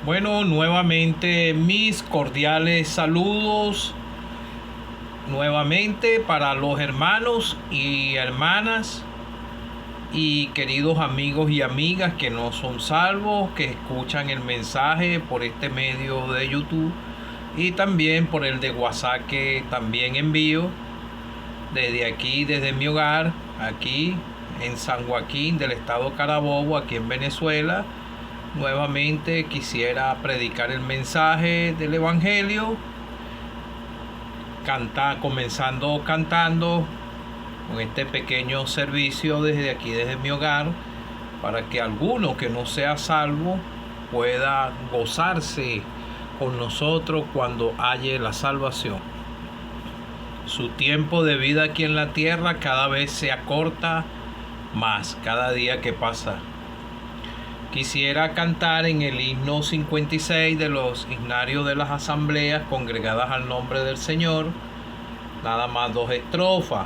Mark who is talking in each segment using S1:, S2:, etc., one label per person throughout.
S1: Bueno, nuevamente mis cordiales saludos nuevamente para los hermanos y hermanas y queridos amigos y amigas que no son salvos, que escuchan el mensaje por este medio de YouTube y también por el de WhatsApp que también envío desde aquí, desde mi hogar, aquí en San Joaquín del estado Carabobo, aquí en Venezuela. Nuevamente quisiera predicar el mensaje del Evangelio, comenzando cantando con este pequeño servicio desde aquí, desde mi hogar, para que alguno que no sea salvo pueda gozarse con nosotros cuando halle la salvación. Su tiempo de vida aquí en la tierra cada vez se acorta más, cada día que pasa. Quisiera cantar en el himno 56 de los himnarios de las asambleas congregadas al nombre del Señor, nada más 2 estrofas,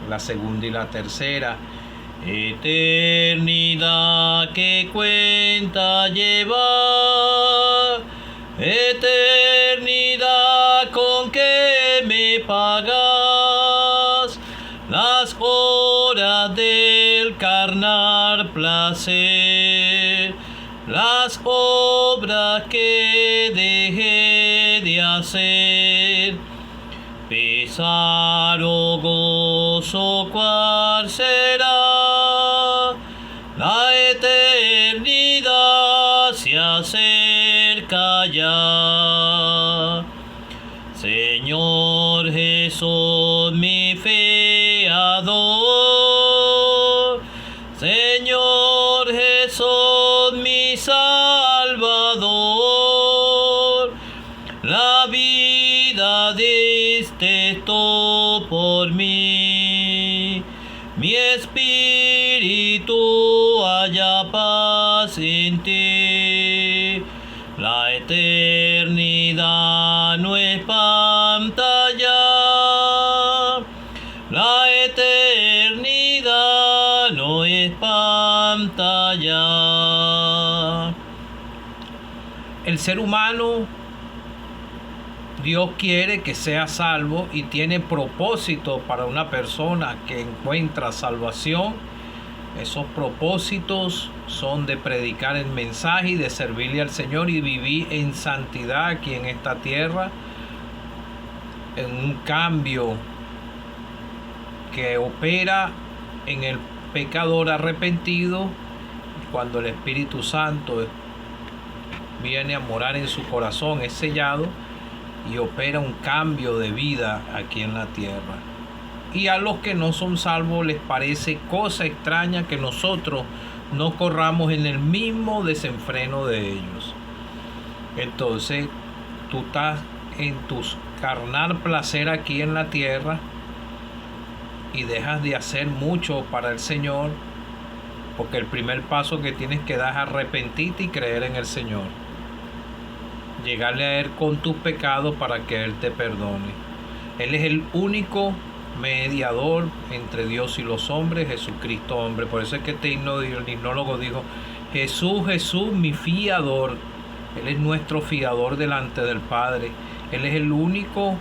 S1: la segunda y la tercera. Eternidad que cuenta llevar, eternidad con que me pagas las horas del carnal placer, las obras que dejé de hacer. Pesar o gozo, ¿cuál será? La eternidad se acerca ya. Señor Jesús, mi fiador, Señor Jesús, mi Salvador, la vida diste tú por mí, mi espíritu halla paz en ti. La eternidad no espanta ya, la eternidad no espanta ya. El ser humano, Dios quiere que sea salvo y tiene propósito para una persona que encuentra salvación. Esos propósitos son de predicar el mensaje y de servirle al Señor y vivir en santidad aquí en esta tierra, en un cambio que opera en el pecador arrepentido cuando el Espíritu Santo viene a morar en su corazón, es sellado y opera un cambio de vida aquí en la tierra. Y a los que no son salvos les parece cosa extraña que nosotros no corramos en el mismo desenfreno de ellos. Entonces tú estás en tu carnal placer aquí en la tierra y dejas de hacer mucho para el Señor, porque el primer paso que tienes que dar es arrepentirte y creer en el Señor, llegarle a Él con tus pecados para que Él te perdone. Él es el único mediador entre Dios y los hombres, Jesucristo hombre. Por eso es que el himnólogo dijo: Jesús, Jesús, mi fiador. Él es nuestro fiador delante del Padre. Él es el único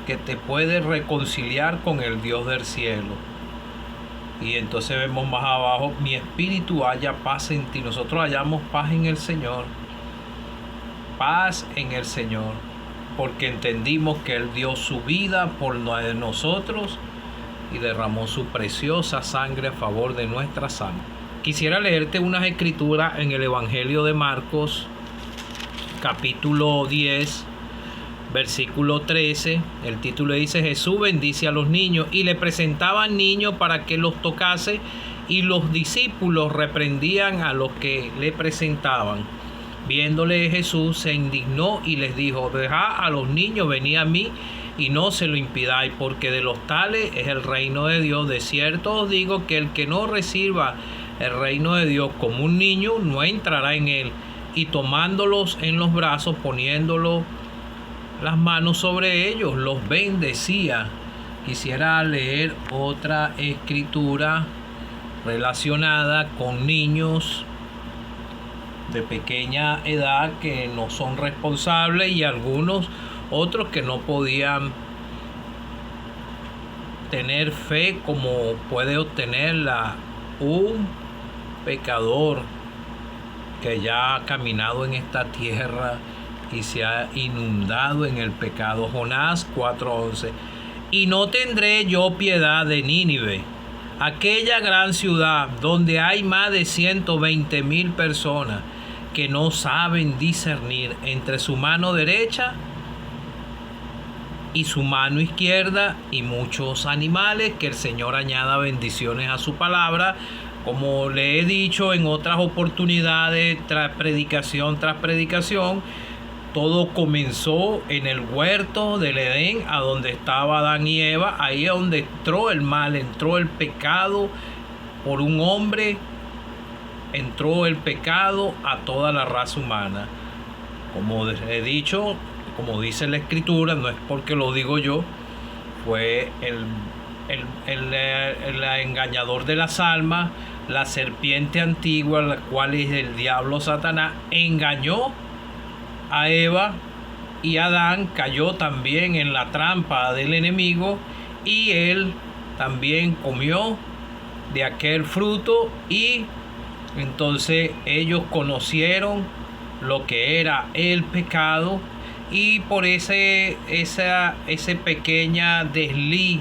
S1: que te puede reconciliar con el Dios del cielo. Y entonces vemos más abajo: mi espíritu halla paz en ti. Nosotros hallamos paz en el Señor. Paz en el Señor, porque entendimos que Él dio su vida por nosotros y derramó su preciosa sangre a favor de nuestra alma. Quisiera leerte unas escrituras en el Evangelio de Marcos, capítulo 10, versículo 13. El título dice: Jesús bendice a los niños, y le presentaban niños para que los tocase, y los discípulos reprendían a los que le presentaban. Viéndole Jesús se indignó y les dijo: dejad a los niños venir a mí y no se lo impidáis, porque de los tales es el reino de Dios. De cierto os digo que el que no reciba el reino de Dios como un niño no entrará en él. Y tomándolos en los brazos, poniéndolos las manos sobre ellos, los bendecía. Quisiera leer otra escritura relacionada con niños de pequeña edad que no son responsables, y algunos otros que no podían tener fe como puede obtenerla un pecador que ya ha caminado en esta tierra y se ha inundado en el pecado. Jonás 4:11. Y no tendré yo piedad de Nínive, aquella gran ciudad donde hay más de 120,000 personas que no saben discernir entre su mano derecha y su mano izquierda, y muchos animales. Que el Señor añada bendiciones a su palabra. Como le he dicho en otras oportunidades, tras predicación, todo comenzó en el huerto del Edén, a donde estaba Adán y Eva. Ahí es donde entró el mal, entró el pecado por un hombre, entró el pecado a toda la raza humana. Como he dicho, como dice la Escritura, no es porque lo digo yo, fue el engañador de las almas, la serpiente antigua, la cual es el diablo Satanás, engañó a Eva, y Adán cayó también en la trampa del enemigo, y él también comió de aquel fruto, y entonces ellos conocieron lo que era el pecado, y por ese pequeña desliz,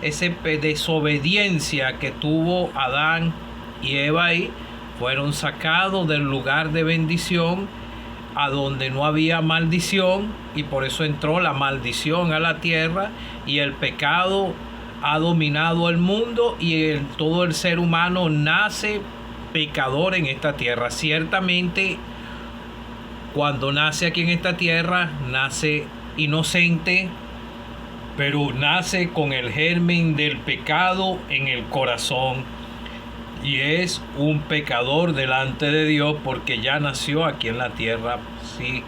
S1: esa desobediencia que tuvo Adán y Eva ahí, fueron sacados del lugar de bendición a donde no había maldición, y por eso entró la maldición a la tierra, y el pecado ha dominado el mundo, y todo el ser humano nace pecador en esta tierra. Ciertamente, cuando nace aquí en esta tierra, nace inocente, pero nace con el germen del pecado en el corazón, y es un pecador delante de Dios, porque ya nació aquí en la tierra, sí,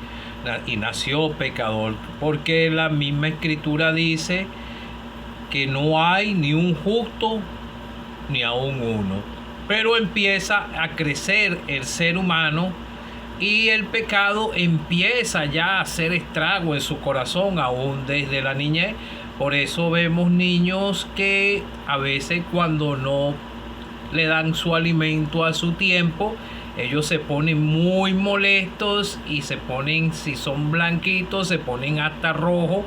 S1: y nació pecador, porque la misma Escritura dice que no hay ni un justo ni aún uno. Pero empieza a crecer el ser humano, y el pecado empieza ya a hacer estrago en su corazón, aún desde la niñez. Por eso vemos niños que a veces, cuando no le dan su alimento a su tiempo, ellos se ponen muy molestos, y se ponen, si son blanquitos, se ponen hasta rojo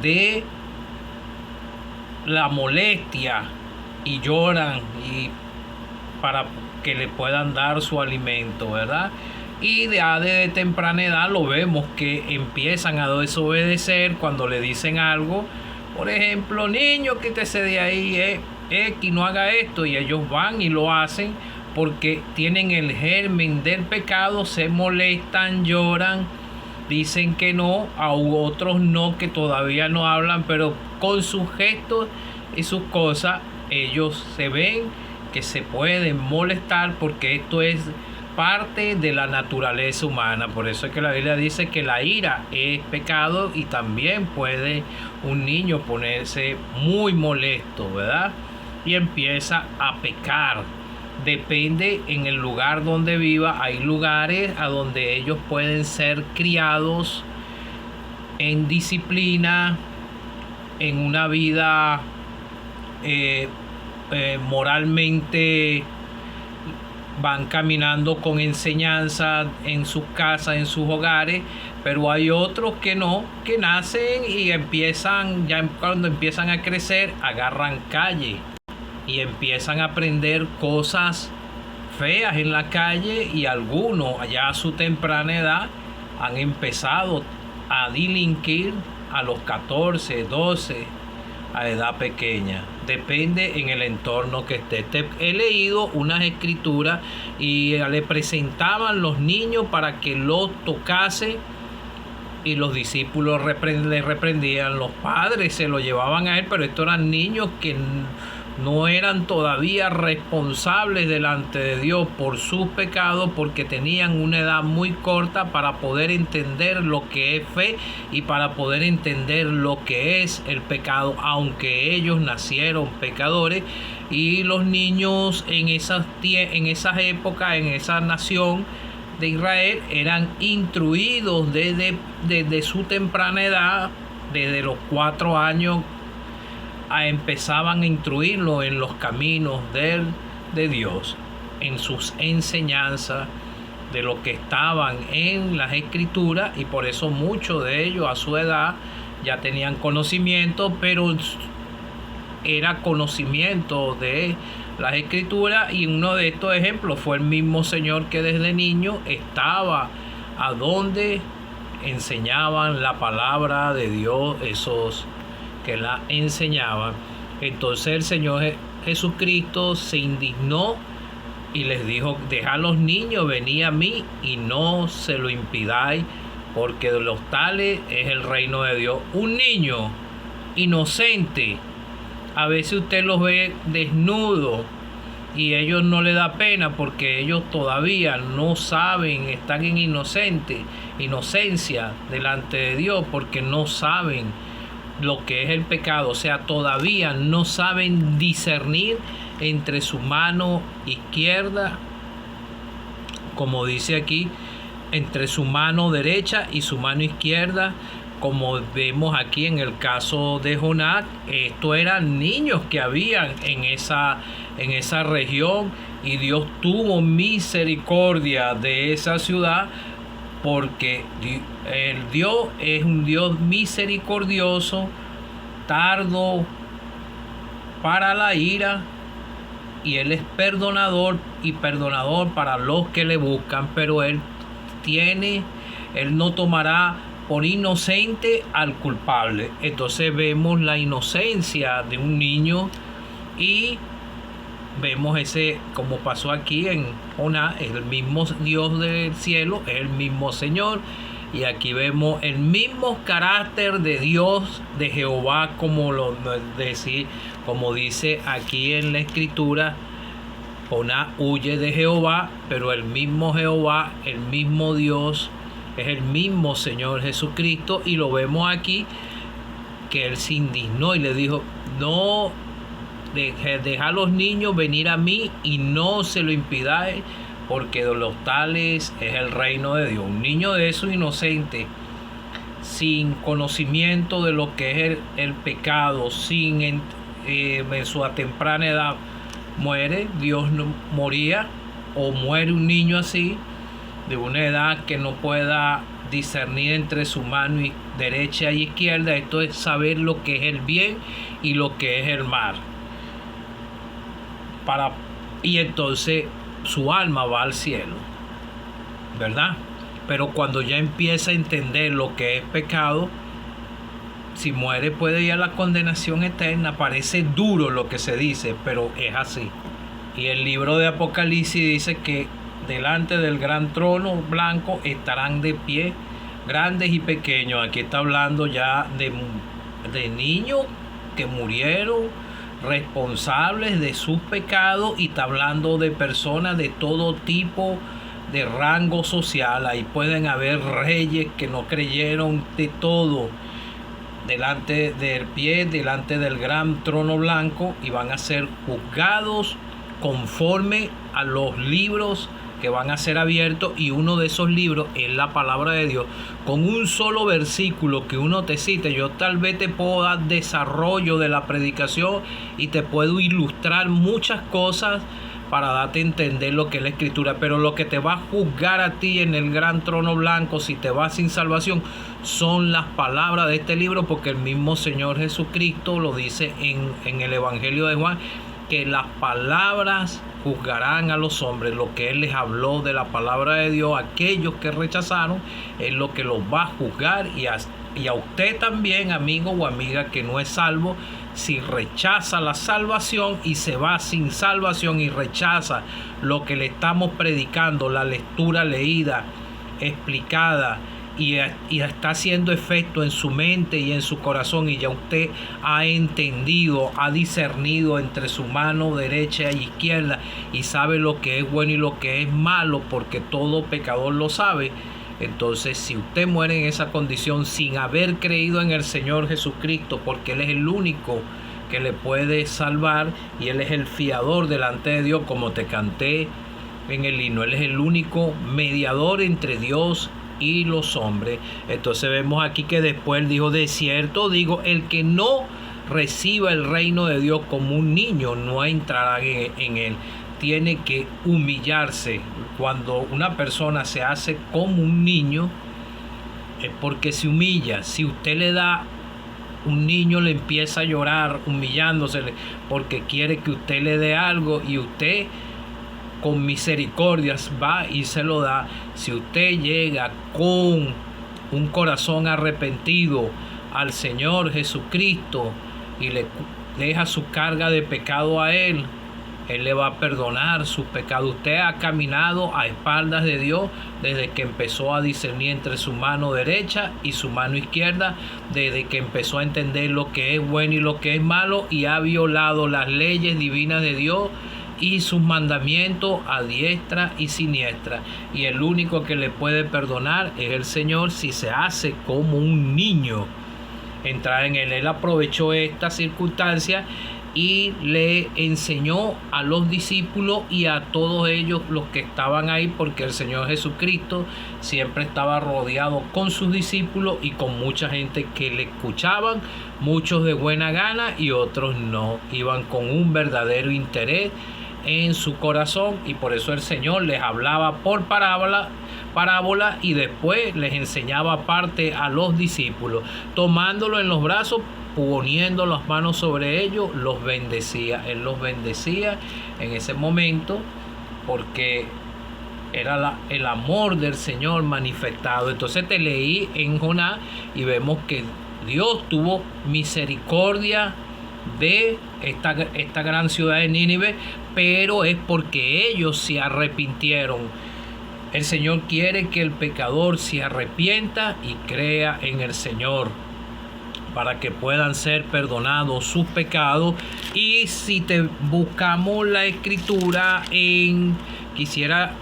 S1: de la molestia, y lloran, y para que le puedan dar su alimento, ¿verdad? Y de temprana edad lo vemos que empiezan a desobedecer cuando le dicen algo. Por ejemplo, niño, quítese de ahí, X, no haga esto, y ellos van y lo hacen porque tienen el germen del pecado, se molestan, lloran, dicen que no, a otros no, que todavía no hablan, pero con sus gestos y sus cosas ellos se ven que se pueden molestar, porque esto es parte de la naturaleza humana. Por eso es que la Biblia dice que la ira es pecado, y también puede un niño ponerse muy molesto, ¿verdad? Y empieza a pecar. Depende en el lugar donde viva. Hay lugares a donde ellos pueden ser criados en disciplina, en una vida moralmente, van caminando con enseñanza en sus casas, en sus hogares. Pero hay otros que no, que nacen y empiezan, ya cuando empiezan a crecer, agarran calle y empiezan a aprender cosas feas en la calle, y algunos allá a su temprana edad han empezado a delinquir a los 14, 12, a edad pequeña. Depende en el entorno que esté. He leído unas escrituras y le presentaban los niños para que los tocase, y los discípulos le reprendían, los padres se lo llevaban a él, pero estos eran niños que no eran todavía responsables delante de Dios por sus pecados, porque tenían una edad muy corta para poder entender lo que es fe y para poder entender lo que es el pecado, aunque ellos nacieron pecadores. Y los niños en esas épocas, en esa nación, de Israel eran instruidos desde su temprana edad, desde los 4 años, empezaban a instruirlo en los caminos de Dios, en sus enseñanzas, de lo que estaban en las escrituras, y por eso muchos de ellos a su edad ya tenían conocimiento, pero era conocimiento de las escrituras, y uno de estos ejemplos fue el mismo Señor que desde niño estaba a donde enseñaban la palabra de Dios, esos que la enseñaban. Entonces el Señor Jesucristo se indignó y les dijo: dejad a los niños, venid a mí y no se lo impidáis, porque de los tales es el reino de Dios. Un niño inocente, a veces usted los ve desnudos y ellos no le da pena porque ellos todavía no saben, están en inocencia delante de Dios, porque no saben lo que es el pecado. O sea, todavía no saben discernir entre su mano izquierda, como dice aquí, entre su mano derecha y su mano izquierda, como vemos aquí en el caso de Jonás. Estos eran niños que habían en esa región, y Dios tuvo misericordia de esa ciudad, porque el Dios es un Dios misericordioso, tardo para la ira, y Él es perdonador para los que le buscan, pero Él no tomará por inocente al culpable. Entonces vemos la inocencia de un niño, y vemos como pasó aquí en Jonás, es el mismo Dios del cielo, es el mismo Señor, y aquí vemos el mismo carácter de Dios, de Jehová, como dice aquí en la escritura. Jonás huye de Jehová, pero el mismo Jehová, el mismo Dios, es el mismo Señor Jesucristo, y lo vemos aquí que Él se indignó y le dijo: no, deja a los niños venir a mí y no se lo impidáis, porque de los tales es el reino de Dios. Un niño de esos inocente, sin conocimiento de lo que es el pecado, en su temprana edad muere. Dios no moría, o muere un niño así, de una edad que no pueda discernir entre su mano derecha y izquierda. Esto es saber lo que es el bien y lo que es el mal. Y entonces su alma va al cielo, ¿verdad? Pero cuando ya empieza a entender lo que es pecado, si muere puede ir a la condenación eterna. Parece duro lo que se dice, pero es así. Y el libro de Apocalipsis dice que delante del gran trono blanco estarán de pie grandes y pequeños. Aquí está hablando ya de niños que murieron responsables de sus pecados, y está hablando de personas de todo tipo de rango social. Ahí pueden haber reyes que no creyeron, de todo, delante del gran trono blanco, y van a ser juzgados conforme a los libros que van a ser abiertos, y uno de esos libros es la palabra de Dios. Con un solo versículo que uno te cite, yo tal vez te puedo dar desarrollo de la predicación y te puedo ilustrar muchas cosas para darte a entender lo que es la escritura, pero lo que te va a juzgar a ti en el gran trono blanco, si te vas sin salvación, son las palabras de este libro, porque el mismo Señor Jesucristo lo dice en el Evangelio de Juan, que las palabras juzgarán a los hombres. Lo que Él les habló de la palabra de Dios, aquellos que rechazaron, es lo que los va a juzgar, y a usted también, amigo o amiga que no es salvo, si rechaza la salvación y se va sin salvación y rechaza lo que le estamos predicando, la lectura leída, explicada, y está haciendo efecto en su mente y en su corazón, y ya usted ha entendido, ha discernido entre su mano derecha e izquierda, y sabe lo que es bueno y lo que es malo, porque todo pecador lo sabe. Entonces, si usted muere en esa condición sin haber creído en el Señor Jesucristo, porque Él es el único que le puede salvar, y Él es el fiador delante de Dios, como te canté en el himno. Él es el único mediador entre Dios y los hombres. Entonces vemos aquí que después él dijo: de cierto digo, el que no reciba el reino de Dios como un niño no entrará en él. Tiene que humillarse. Cuando una persona se hace como un niño, es porque se humilla. Si usted le da, un niño le empieza a llorar humillándose porque quiere que usted le dé algo, y usted con misericordias va y se lo da. Si usted llega con un corazón arrepentido al Señor Jesucristo y le deja su carga de pecado a Él le va a perdonar sus pecados. Usted ha caminado a espaldas de Dios desde que empezó a discernir entre su mano derecha y su mano izquierda, desde que empezó a entender lo que es bueno y lo que es malo, y ha violado las leyes divinas de Dios y sus mandamientos a diestra y siniestra. Y el único que le puede perdonar es el Señor si se hace como un niño. Entrar en él. Él aprovechó esta circunstancia y le enseñó a los discípulos y a todos ellos los que estaban ahí, porque el Señor Jesucristo siempre estaba rodeado con sus discípulos y con mucha gente que le escuchaban, muchos de buena gana y otros no, iban con un verdadero interés en su corazón, y por eso el Señor les hablaba por parábola y después les enseñaba aparte a los discípulos, tomándolo en los brazos, poniendo las manos sobre ellos, los bendecía. Él los bendecía en ese momento porque era el amor del Señor manifestado. Entonces te leí en Jonás y vemos que Dios tuvo misericordia de esta gran ciudad de Nínive, pero es porque ellos se arrepintieron. El Señor quiere que el pecador se arrepienta y crea en el Señor para que puedan ser perdonados sus pecados. Y si te buscamos la escritura, quisiera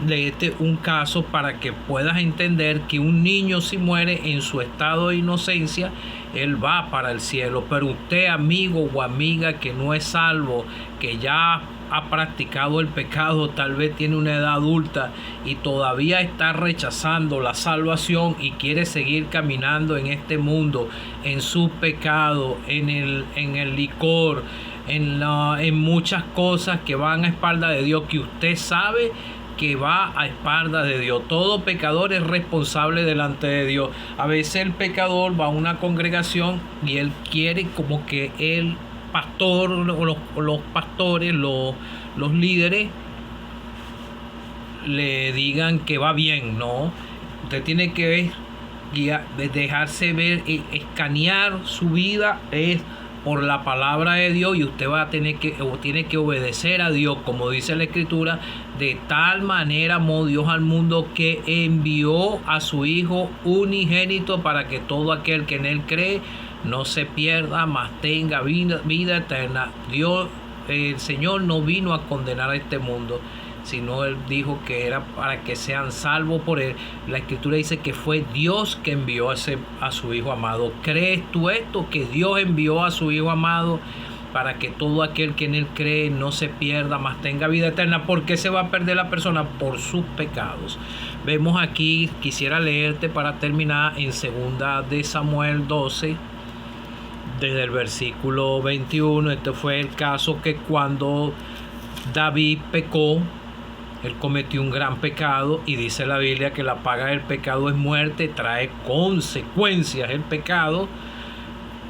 S1: leerte un caso para que puedas entender que un niño, si muere en su estado de inocencia, él va para el cielo. Pero usted, amigo o amiga que no es salvo, que ya ha practicado el pecado, tal vez tiene una edad adulta y todavía está rechazando la salvación y quiere seguir caminando en este mundo, en su pecado, en el licor, en muchas cosas que van a espalda de Dios, que usted sabe que va a espaldas de Dios. Todo pecador es responsable delante de Dios. A veces el pecador va a una congregación y él quiere como que el pastor o los pastores, los líderes le digan que va bien. No, usted tiene que dejarse ver, escanear su vida es por la palabra de Dios, y usted tiene que obedecer a Dios, como dice la Escritura: de tal manera amó Dios al mundo que envió a su Hijo unigénito para que todo aquel que en él cree no se pierda, mas tenga vida eterna. Dios, el Señor, no vino a condenar a este mundo, sino Él dijo que era para que sean salvos por Él. La Escritura dice que fue Dios que envió a su Hijo amado. ¿Crees tú esto? Que Dios envió a su Hijo amado para que todo aquel que en Él cree no se pierda, mas tenga vida eterna. ¿Por qué se va a perder la persona? Por sus pecados. Vemos aquí, quisiera leerte para terminar, en 2 de Samuel 12, desde el versículo 21. Este fue el caso que cuando David pecó, él cometió un gran pecado, y dice la Biblia que la paga del pecado es muerte. Trae consecuencias el pecado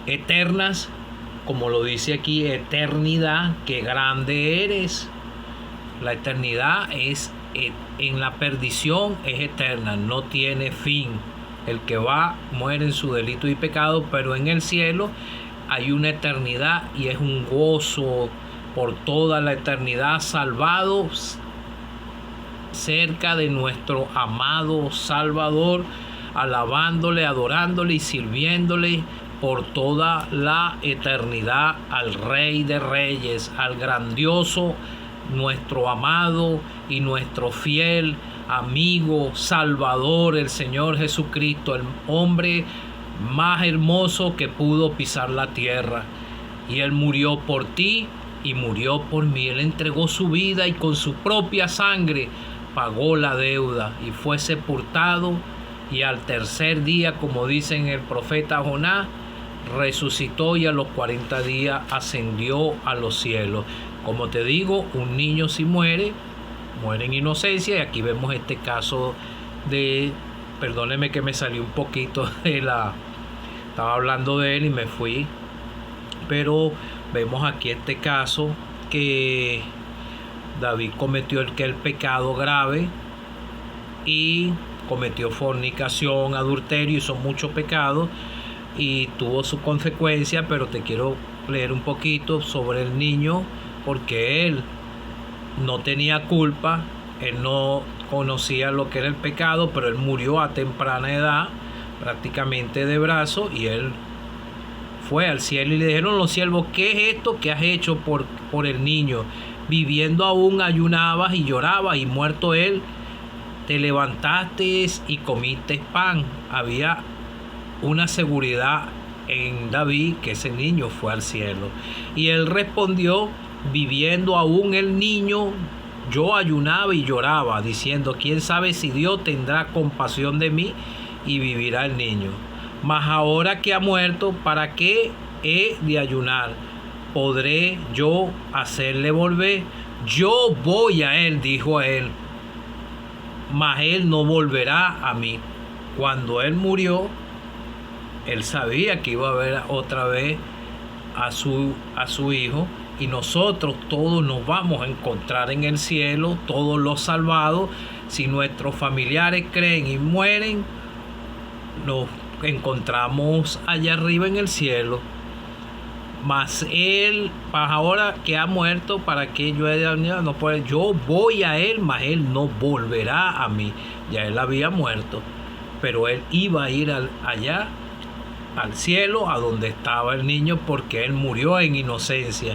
S1: eternas, como lo dice aquí: eternidad, qué grande eres. La eternidad es en la perdición, es eterna, no tiene fin. El que va muere en su delito y pecado, pero en el cielo hay una eternidad y es un gozo por toda la eternidad, salvados cerca de nuestro amado Salvador, alabándole, adorándole y sirviéndole por toda la eternidad al Rey de Reyes, al grandioso, nuestro amado y nuestro fiel amigo Salvador, el Señor Jesucristo, el hombre más hermoso que pudo pisar la tierra. Y Él murió por ti y murió por mí. Él entregó su vida y con su propia sangre pagó la deuda y fue sepultado, y al tercer día, como dice en el profeta Jonás, resucitó y a los 40 días ascendió a los cielos. Como te digo, un niño si muere en inocencia, y aquí vemos este caso de, perdóneme que me salió un poquito estaba hablando de él y me fui, pero vemos aquí este caso que David cometió el pecado grave y cometió fornicación, adulterio, y son muchos pecados y tuvo su consecuencia. Pero te quiero leer un poquito sobre el niño, porque él no tenía culpa, él no conocía lo que era el pecado, pero él murió a temprana edad, prácticamente de brazo, y él fue al cielo y le dijeron los siervos: ¿qué es esto que has hecho por el niño? Viviendo aún ayunabas y llorabas, y muerto él te levantaste y comiste pan. Había una seguridad en David que ese niño fue al cielo. Y él respondió: viviendo aún el niño, yo ayunaba y lloraba, diciendo: quién sabe si Dios tendrá compasión de mí y vivirá el niño. Mas ahora que ha muerto, ¿para qué he de ayunar? ¿Podré yo hacerle volver? Yo voy a él, dijo a él, mas él no volverá a mí. Cuando él murió, él sabía que iba a ver otra vez a su hijo, y nosotros todos nos vamos a encontrar en el cielo, todos los salvados. Si nuestros familiares creen y mueren, nos encontramos allá arriba en el cielo. Mas él, ahora que ha muerto, ¿para qué yo he de venir? No puede. Yo voy a él, mas él no volverá a mí. Ya él había muerto, pero él iba a ir allá al cielo, a donde estaba el niño, porque él murió en inocencia.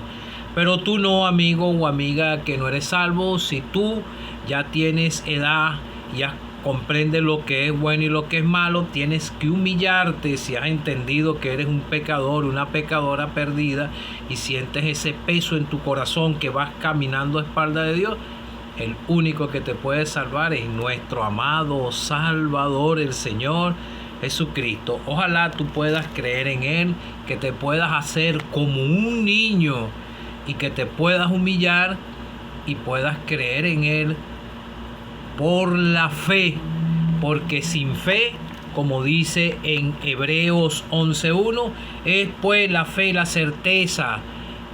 S1: Pero tú no, amigo o amiga que no eres salvo, si tú ya tienes edad, ya comprendes lo que es bueno y lo que es malo, tienes que humillarte. Si has entendido que eres un pecador, una pecadora perdida, y sientes ese peso en tu corazón que vas caminando a espalda de Dios, el único que te puede salvar es nuestro amado Salvador, el Señor Jesucristo. Ojalá tú puedas creer en Él, que te puedas hacer como un niño y que te puedas humillar y puedas creer en Él por la fe, porque sin fe, como dice en Hebreos 11:1, es pues la fe la certeza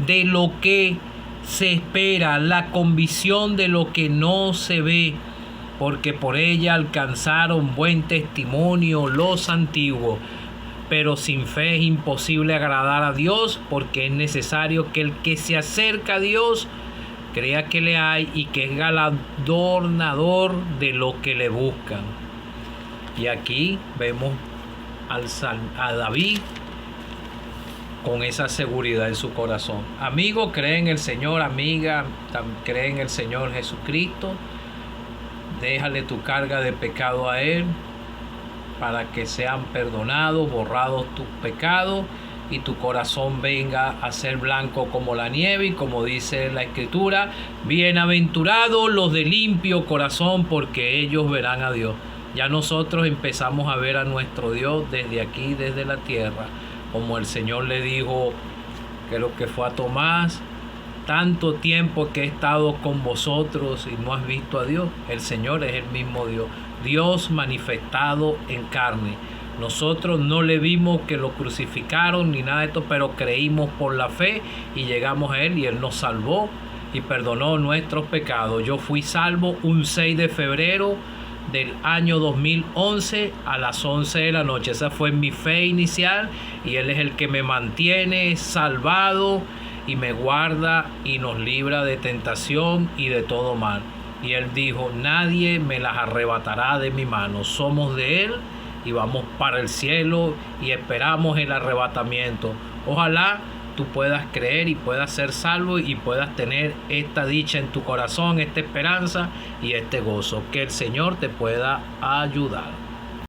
S1: de lo que se espera, la convicción de lo que no se ve, porque por ella alcanzaron buen testimonio los antiguos. Pero sin fe es imposible agradar a Dios, porque es necesario que el que se acerca a Dios crea que le hay y que es galardonador de lo que le buscan. Y aquí vemos a David con esa seguridad en su corazón. Amigo, cree en el Señor. Amiga, cree en el Señor Jesucristo. Déjale tu carga de pecado a Él, para que sean perdonados, borrados tus pecados, y tu corazón venga a ser blanco como la nieve. Y como dice la Escritura: bienaventurados los de limpio corazón, porque ellos verán a Dios. Ya nosotros empezamos a ver a nuestro Dios desde aquí, desde la tierra. Como el Señor le dijo, creo que fue a Tomás: tanto tiempo que he estado con vosotros y no has visto a Dios. El Señor es el mismo Dios, Dios manifestado en carne. Nosotros no le vimos que lo crucificaron ni nada de esto, pero creímos por la fe y llegamos a Él, y Él nos salvó y perdonó nuestros pecados. Yo fui salvo un 6 de febrero del año 2011 a las 11 de la noche. Esa fue mi fe inicial, y Él es el que me mantiene salvado y me guarda y nos libra de tentación y de todo mal. Y Él dijo: nadie me las arrebatará de mi mano. Somos de Él y vamos para el cielo y esperamos el arrebatamiento. Ojalá tú puedas creer y puedas ser salvo y puedas tener esta dicha en tu corazón, esta esperanza y este gozo. Que el Señor te pueda ayudar.